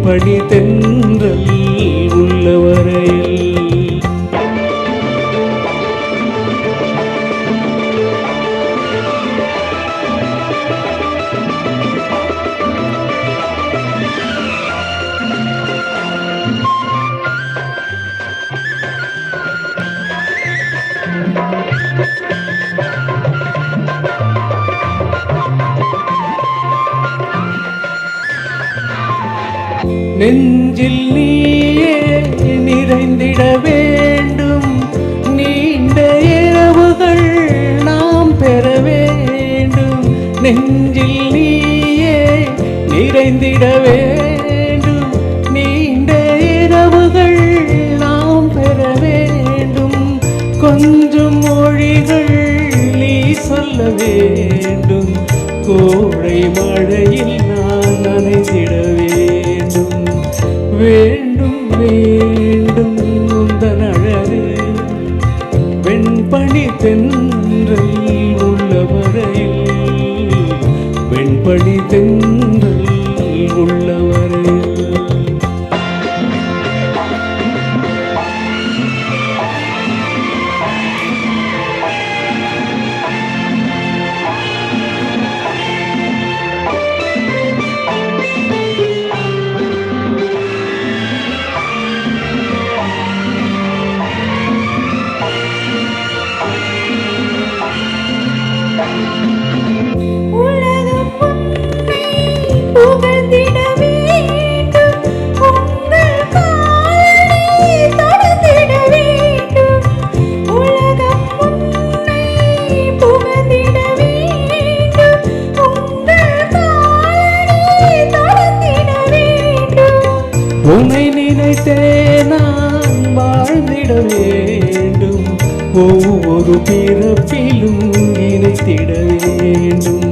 வெண்பனி தென்றல் உள்ளவரையில் நெஞ்சில் நீயே நிறைந்திட வேண்டும், நீண்ட இரவுகள் நாம் பெற வேண்டும். நெஞ்சில் நீயே நிறைந்திட வேண்டும், நீண்ட இரவுகள் நாம் பெற வேண்டும். கொஞ்சம் மொழிகள் நீ சொல்ல வேண்டும், கோடை மழையில் நான் நனைந்திட வேண்டும். வேண்டும் வேண்டும் உந்தன் அழகு வெண்பனி தென்றல் உள்ளவரையில், வெண்பனி தென்றல் உள்ளவரையில். உன்னை நினைத்தே நான் வாழ்ந்திட வேண்டும், ஒவ்வொரு பிறப்பிலும் நினைத்திட வேண்டும்.